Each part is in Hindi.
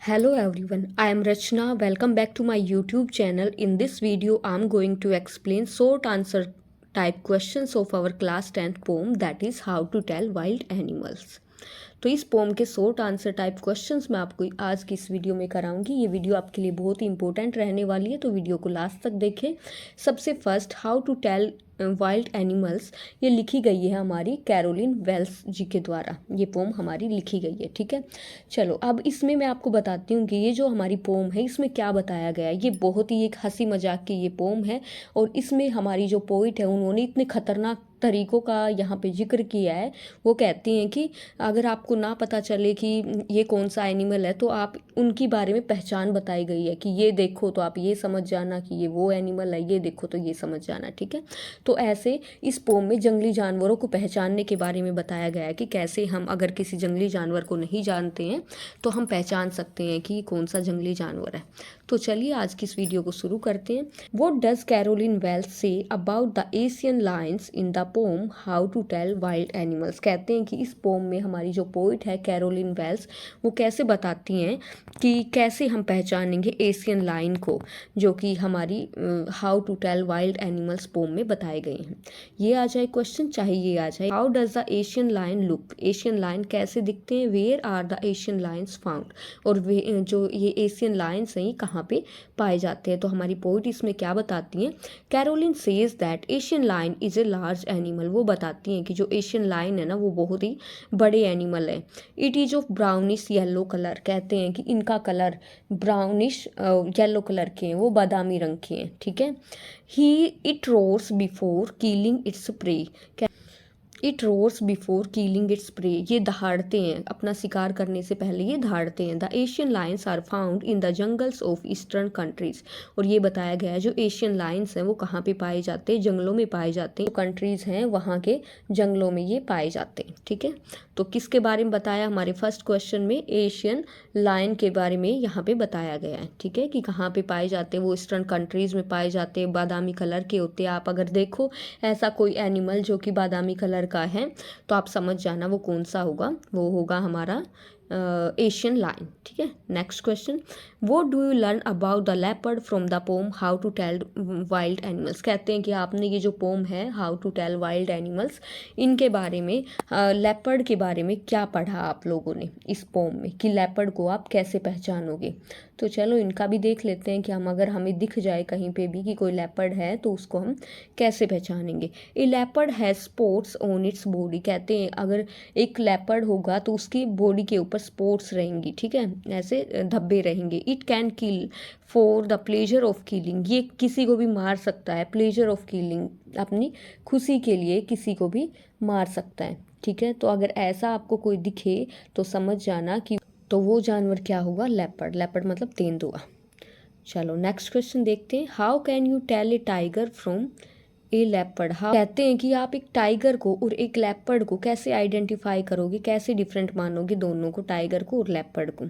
Hello everyone, I am Rachna. Welcome back to my YouTube channel. In this video, I am going to explain short answer type questions of our class 10th poem, that is how to tell wild animals. तो इस पोम के शॉर्ट आंसर टाइप क्वेश्चंस मैं आपको आज की इस वीडियो में कराऊंगी। ये वीडियो आपके लिए बहुत ही इंपॉर्टेंट रहने वाली है, तो वीडियो को लास्ट तक देखें। सबसे first, how to tell wild animals, ये लिखी गई है हमारी कैरोलिन वेल्स जी के द्वारा। ये पोम हमारी लिखी गई है, ठीक है। चलो अब इसमें मैं आपको बताती हूँ कि ये जो हमारी पोम है इसमें क्या बताया गया है। ये बहुत ही एक हंसी मजाक की ये पोम है और इसमें हमारी जो पोइट है उन्होंने इतने खतरनाक तरीकों का यहाँ पे जिक्र किया है। वो कहती हैं कि अगर आपको ना पता चले कि ये कौन सा एनिमल है तो आप उनकी बारे में पहचान बताई गई है कि ये देखो तो आप ये समझ जाना कि ये वो एनिमल है, ये देखो तो ये समझ जाना, ठीक है। तो ऐसे इस पोम में जंगली जानवरों को पहचानने के बारे में बताया गया है कि कैसे हम अगर किसी जंगली जानवर को नहीं जानते हैं तो हम पहचान सकते हैं कि कौन सा जंगली जानवर है। तो चलिए आज की इस वीडियो को शुरू करते हैं। What does Caroline Wells say about the Asian lions in the poem how to tell wild animals. कहते हैं कि इस पोम में हमारी जो पोइट है कैरोलिन वेल्स वो कैसे बताती हैं कि कैसे हम पहचानेंगे एशियन लायन को, जो कि हमारी how to tell wild animals poem में बताए गए हैं। ये आ जाए क्वेश्चन, चाहे ये आ जाए। How does the Asian lion look, Asian lion कैसे दिखते हैं। Where are the Asian lions found, और वे जो ये एशियन लायंस हैं कहाँ पे पाए जाते हैं। तो हमारी पोइट इसमें क्या बताती हैं, Carolyn says that Asian lion is a large animal. वो बताती हैं कि जो एशियन लायन है ना वो बहुत ही बड़े एनिमल है। It is of brownish yellow colour, कहते हैं कि इनका कलर ब्राउनिश येलो कलर के हैं, वो बादामी रंग के हैं, ठीक है। ही it roars before killing its prey, it roars before killing its prey, ये दहाड़ते हैं, अपना शिकार करने से पहले ये दहाड़ते हैं। The Asian lions are found in the jungles of eastern countries, और ये बताया गया है जो एशियन लायंस हैं वो कहाँ पे पाए जाते हैं, जंगलों में पाए जाते हैं। जो कंट्रीज हैं वहाँ के जंगलों में ये पाए जाते हैं, ठीक है। तो किसके बारे में बताया, हमारे फर्स्ट क्वेश्चन में एशियन लायन के बारे में यहाँ पे बताया गया है, ठीक है, कि कहाँ पे पाए जाते हैं। वो ईस्टर्न कंट्रीज में पाए जाते हैं, बादामी कलर के होते हैं। आप अगर देखो ऐसा कोई एनिमल जो कि बादामी कलर का है तो आप समझ जाना वो कौन सा होगा, वो होगा हमारा एशियन लायन, ठीक है। Next question, what do you learn about the leopard from the poem how to tell wild animals. कहते हैं कि आपने ये जो पोम है how to tell wild animals, इनके बारे में लेपर्ड के बारे में क्या पढ़ा आप लोगों ने इस पोम में, कि लेपर्ड को आप कैसे पहचानोगे। तो चलो इनका भी देख लेते हैं कि हम अगर हमें दिख जाए कहीं पे भी कि कोई लेपर्ड है तो उसको हम कैसे पहचानेंगे। A leopard has spots on its body, कहते हैं अगर एक लेपर्ड होगा तो उसकी बॉडी के ऊपर स्पॉट्स रहेंगी, ठीक है, ऐसे धब्बे रहेंगे। It can kill for the pleasure of killing, ये किसी को भी मार सकता है, प्लेजर ऑफ किलिंग, अपनी खुशी के लिए किसी को भी मार सकता है, ठीक है। तो अगर ऐसा आपको कोई दिखे तो समझ जाना कि तो वो जानवर क्या होगा, लेपर्ड। लेपर्ड मतलब तेंदुआ। चलो नेक्स्ट क्वेश्चन देखते हैं। How can you tell a tiger from a leopard. हाँ, कहते हैं कि आप एक टाइगर को और एक लेपर्ड को कैसे आइडेंटिफाई करोगे, कैसे डिफरेंट मानोगे दोनों को, टाइगर को और लेपर्ड को।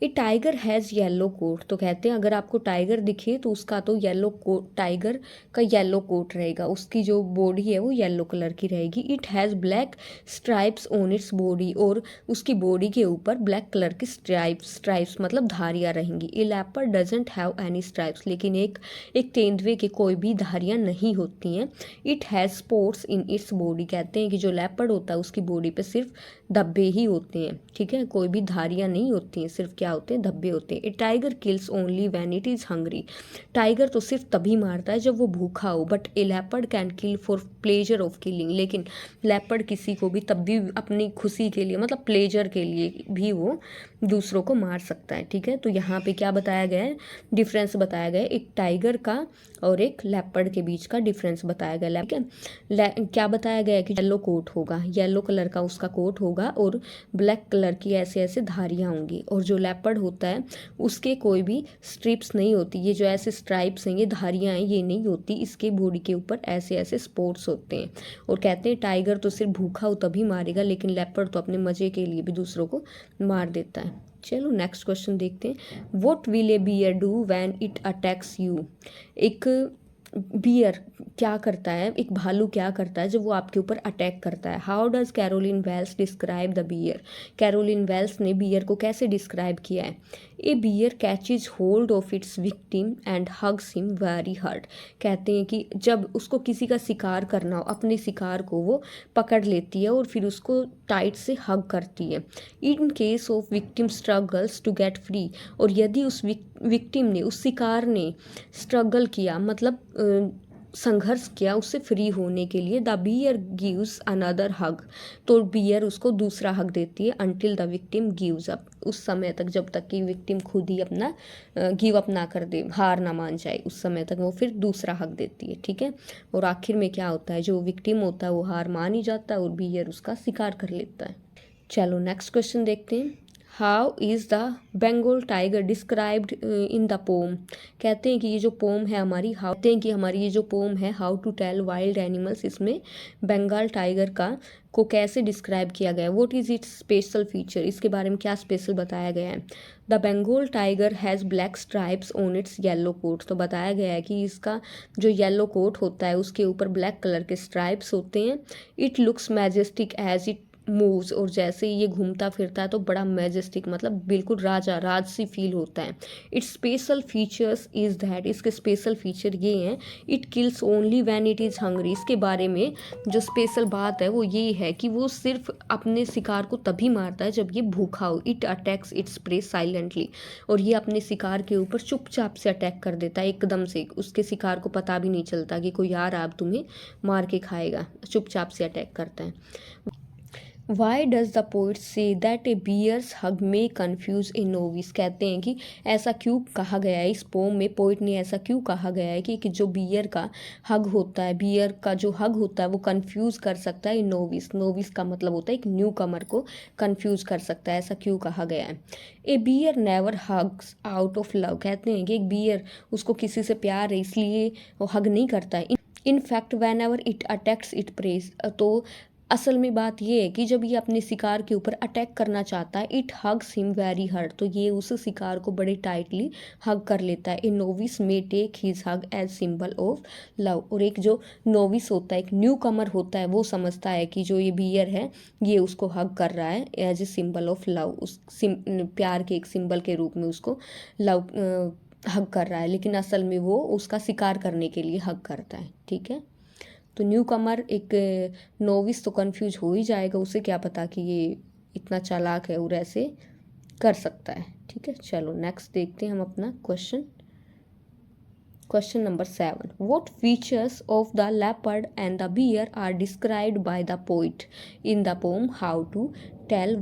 ए टाइगर हैज़ येलो कोट, तो कहते हैं अगर आपको टाइगर दिखे तो उसका तो येलो कोट, टाइगर का येलो कोट रहेगा, उसकी जो बॉडी है वो येलो कलर की रहेगी। It has black stripes on its body, और उसकी बॉडी के ऊपर ब्लैक कलर की स्ट्राइप्स, स्ट्राइप्स मतलब धारियाँ रहेंगी। A leopard doesn't have any stripes, लेकिन एक तेंदुए के कोई भी धारियाँ नहीं होती हैं। It has spots in its body, कहते हैं कि जो लेपर्ड होता है उसकी बॉडी पे सिर्फ धब्बे ही होते हैं, ठीक है, कोई भी धारियाँ नहीं होती हैं, सिर्फ क्या होते हैं, धब्बे होते हैं। A tiger kills only when it is hungry, tiger तो सिर्फ तभी मारता है जब वो भूखा हो। But a leopard can kill for pleasure of killing, लेकिन लेपर्ड किसी को भी तब भी अपनी खुशी के लिए, मतलब प्लेजर के लिए भी वो दूसरों को मार सकता है, ठीक है। तो यहाँ पे क्या बताया गया है, डिफरेंस बताया गया है एक टाइगर का और एक लेपर्ड के बीच का डिफरेंस बताया गया है, ठीक है। क्या बताया गया है कि येलो कोट होगा, येलो कलर का उसका कोट होगा और ब्लैक कलर की ऐसे ऐसे धारियाँ होंगी। और जो लेपर्ड होता है उसके कोई भी स्ट्रिप्स नहीं होती, ये जो ऐसे स्ट्राइप्स हैं, ये धारियाँ हैं, ये नहीं होती, इसके बॉडी के ऊपर ऐसे ऐसे स्पॉट्स होते हैं। और कहते हैं टाइगर तो सिर्फ भूखा हो तभी मारेगा, लेकिन लेपर्ड तो अपने मज़े के लिए भी दूसरों को मार देता है। चलो नेक्स्ट क्वेश्चन देखते हैं। What will a bear do when it attacks you, एक बियर क्या करता है, एक भालू क्या करता है जब वो आपके ऊपर अटैक करता है। How does Caroline Wells describe the bear, Caroline Wells ने बियर को कैसे डिस्क्राइब किया है। A bear catches hold of its victim and hugs him very hard. कहते हैं कि जब उसको किसी का शिकार करना हो, अपने शिकार को वो पकड़ लेती है और फिर उसको टाइट से हग करती है। In case of victim struggles to get free, और यदि उस विक्टिम ने, उस शिकार ने स्ट्रगल किया, मतलब संघर्ष किया उससे फ्री होने के लिए, द बियर गिव्स अनदर हग, तो बियर उसको दूसरा हग देती है, until the victim gives up, उस समय तक जब तक कि विक्टिम खुद ही अपना गिव अप ना कर दे, हार ना मान जाए, उस समय तक वो फिर दूसरा हक देती है। ठीक है, और आखिर में क्या होता है, जो विक्टिम होता है वो हार मान ही जाता है और बियर उसका शिकार कर लेता है। चलो नेक्स्ट क्वेश्चन देखते हैं। How is the Bengal tiger described in the poem. कहते हैं कि ये जो पोम है हमारी, कहते हैं कि हमारी ये जो पोम है how to tell wild animals, इसमें बंगाल टाइगर को कैसे डिस्क्राइब किया गया है। What is its special feature, इसके बारे में क्या स्पेशल बताया गया है। The Bengal tiger has black stripes on its yellow coat, तो बताया गया है कि इसका जो येलो कोट होता है उसके ऊपर ब्लैक कलर के स्ट्राइप्स होते हैं। It looks majestic as it moves, और जैसे ये घूमता फिरता है तो बड़ा मैजेस्टिक, मतलब बिल्कुल राजा राजसी फील होता है। It's special features is that, इसके स्पेशल फीचर ये हैं, it kills only when it is hungry. इसके बारे में जो स्पेशल बात है वो ये है कि वो सिर्फ अपने शिकार को तभी मारता है जब ये भूखा हो। It attacks its prey silently, और ये अपने शिकार के ऊपर चुपचाप से अटैक कर देता है, एकदम से उसके शिकार को पता भी नहीं चलता कि कोई यार अब तुम्हें मार के खाएगा, चुपचाप से अटैक करता है। Why does the poet say that a bear's hug में कन्फ्यूज ए नोविस। कहते हैं कि ऐसा क्यों कहा गया है, इस पोम में पोइट ने ऐसा क्यों कहा गया है कि जो बियर का हग होता है, बियर का जो हग होता है वो कन्फ्यूज़ कर सकता है नोविस। नोविस का मतलब होता है एक न्यू कमर को कन्फ्यूज़ कर सकता है, ऐसा क्यों कहा गया है। A bear never hugs out of love. कहते हैं कि एक बियर, उसको किसी से प्यार है इसलिए वो हग नहीं करता है। In fact van ever it attacks it praise, तो असल में बात ये है कि जब ये अपने शिकार के ऊपर अटैक करना चाहता है, it hugs him very hard, तो ये उस शिकार को बड़े टाइटली हग कर लेता है। A novice may take his hug as symbol of love, और एक जो नोविस होता है, एक न्यू कमर होता है, वो समझता है कि जो ये बियर है ये उसको हग कर रहा है as a symbol of love, उस प्यार के एक सिंबल के रूप में उसको लव हग कर रहा है, लेकिन असल में वो उसका शिकार करने के लिए हग करता है। ठीक है, तो न्यू कमर एक नोविस तो कंफ्यूज हो ही जाएगा, उसे क्या पता कि ये इतना चालाक है और ऐसे कर सकता है। ठीक है, चलो नेक्स्ट देखते हैं हम अपना question number 7। What features of the leopard and the bear are described by the poet in the poem How to Tell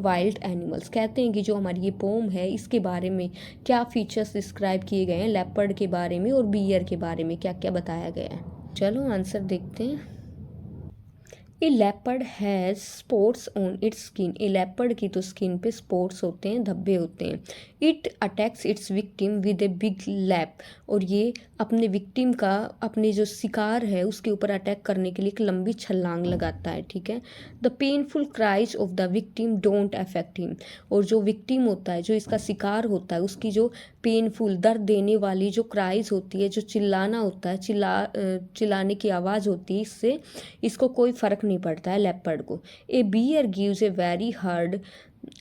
Wild Animals। कहते हैं कि जो हमारी ये पोम है इसके बारे में क्या फीचर्स डिस्क्राइब किए गए हैं, लेपर्ड के बारे में और बियर के बारे में क्या क्या बताया गया है। चलो आंसर देखते हैं। A leopard has spots on its skin. A leopard की तो स्किन पे स्पॉट्स होते हैं, धब्बे होते हैं। It attacks it's victim with a big lap, और ये अपने विक्टिम का, अपने जो शिकार है उसके ऊपर अटैक करने के लिए एक लंबी छलांग लगाता है। ठीक है, the painful cries of the victim don't affect him, और जो विक्टिम होता है, जो इसका शिकार होता है, उसकी जो पेनफुल, दर्द देने वाली जो क्राइज होती है, जो चिल्लाना होता है, चिल्लाने की आवाज़ होती है, इससे इसको कोई फ़र्क नहीं पड़ता है लेपर्ड को। A bear gives a very hard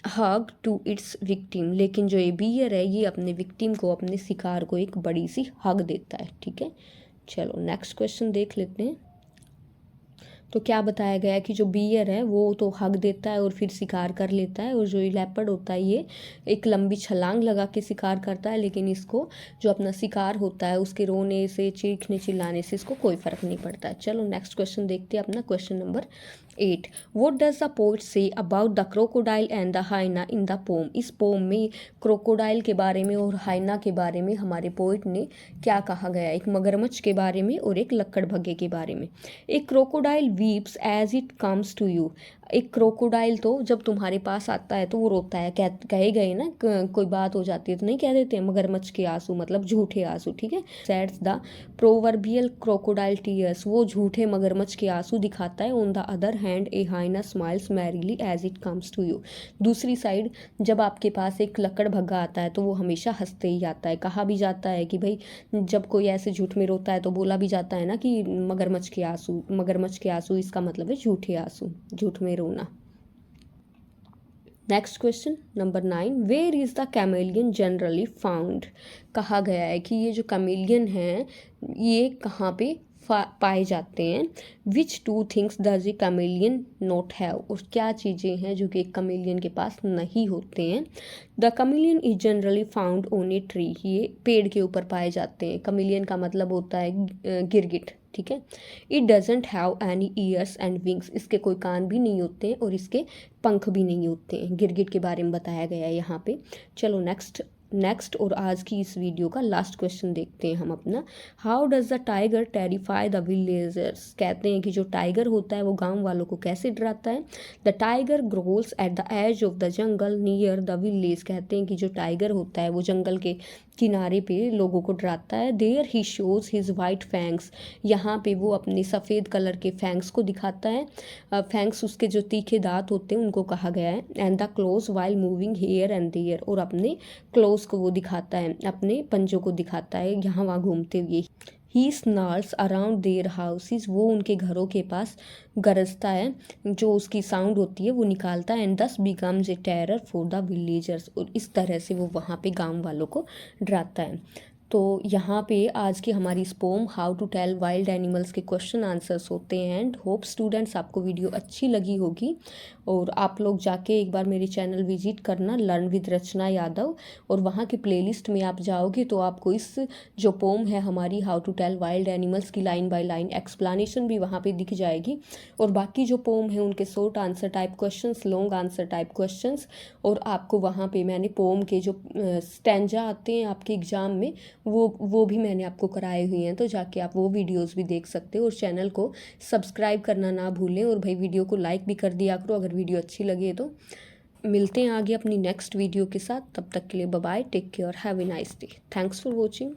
hug to its victim, लेकिन जो ये बियर है ये अपने विक्टिम को, अपने शिकार को एक बड़ी सी हग देता है। ठीक है, चलो नेक्स्ट क्वेश्चन देख लेते हैं। तो क्या बताया गया है कि जो बियर है वो तो हग देता है और फिर शिकार कर लेता है, और जो ये लेपर्ड होता है ये एक लंबी छलांग लगा के शिकार करता है, लेकिन इसको जो अपना शिकार होता है उसके रोने से, चीखने चिल्लाने से इसको कोई फ़र्क नहीं पड़ता है। चलो नेक्स्ट क्वेश्चन देखते हैं अपना question number 8। What does the poet say about the crocodile and the hyena in the poem. इस पोम में क्रोकोडाइल के बारे में और हाइना के बारे में हमारे पोएट ने क्या कहा गया, एक मगरमच्छ के बारे में और एक लक्कड़भगे के बारे में। एक crocodile weeps as it comes to you. एक क्रोकोडाइल तो जब तुम्हारे पास आता है तो वो रोता है, कहे गए ना, कोई बात हो जाती है तो नहीं कह देते हैं मगरमच्छ के आंसू, मतलब झूठे आंसू। ठीक है, sheds the proverbial crocodile tears, वो झूठे मगरमच्छ के आंसू दिखाता है। On the other hand a hyena smiles merrily as it comes to you. दूसरी साइड जब आपके पास एक लक्कड़भगा आता है तो वो हमेशा हंसते ही आता है। कहा भी जाता है कि भाई जब कोई ऐसे झूठ में रोता है तो बोला भी जाता है ना कि मगरमच्छ के आंसू, इसका मतलब है झूठे आंसू, झूठ में रोना। Next question number 9, where is the chameleon generally found. कहा गया है कि ये जो कैमेलियन हैं ये कहाँ पे पाए जाते हैं। Which two things does a chameleon not have, और क्या चीज़ें हैं जो कि एक कैमेलियन के पास नहीं होते हैं। The chameleon is generally found on a tree, ये पेड़ के ऊपर पाए जाते हैं। कैमेलियन का मतलब होता है गिरगिट, ठीक है। It doesn't have any years and wings, इसके कोई कान भी नहीं होते हैं और इसके पंख भी नहीं होते हैं। गिरगिट के बारे में बताया गया है यहाँ पे। चलो नेक्स्ट और आज की इस वीडियो का लास्ट क्वेश्चन देखते हैं हम अपना। How does the tiger terrify the villagers, कहते हैं कि जो टाइगर होता है वो गांव वालों को कैसे डराता है। The tiger growls at the edge of the jungle near the village, कहते हैं कि जो टाइगर होता है वो जंगल के किनारे पे लोगों को डराता है। There he shows his white fangs, यहाँ पे वो अपने सफ़ेद कलर के फैंग्स को दिखाता है। फैंग्स उसके जो तीखे दांत होते हैं उनको कहा गया है। And the close while moving here and there, और अपने क्लोज को वो दिखाता है, अपने पंजों को दिखाता है यहाँ वहाँ घूमते हुए। ही स्नार्स अराउंड देयर हाउसेस, वो उनके घरों के पास गरजता है, जो उसकी साउंड होती है वो निकालता है। एंड दस becomes a terror for the villagers, और इस तरह से वो वहाँ पे गांव वालों को डराता है। तो यहाँ पे आज की हमारी इस poem how to tell wild animals के क्वेश्चन आंसर्स होते हैं। एंड होप स्टूडेंट्स आपको वीडियो अच्छी लगी होगी, और आप लोग जाके एक बार मेरे चैनल विजिट करना, लर्न विद रचना यादव, और वहाँ की प्लेलिस्ट में आप जाओगे तो आपको इस जो पोम है हमारी how to tell wild animals की लाइन बाय लाइन एक्सप्लेनेशन भी वहाँ पे दिख जाएगी। और बाकी जो पोम है उनके short answer type questions, long answer type questions, और आपको वहाँ पे मैंने पोम के जो स्टैंजा आते हैं आपके एग्ज़ाम में वो भी मैंने आपको कराए हुए हैं, तो जाके आप वो वीडियोस भी देख सकते हो। और चैनल को सब्सक्राइब करना ना भूलें, और भाई वीडियो को लाइक भी कर दिया करो अगर वीडियो अच्छी लगे तो। मिलते हैं आगे अपनी नेक्स्ट वीडियो के साथ, तब तक के लिए bye bye, take care, have a nice day, thanks for watching.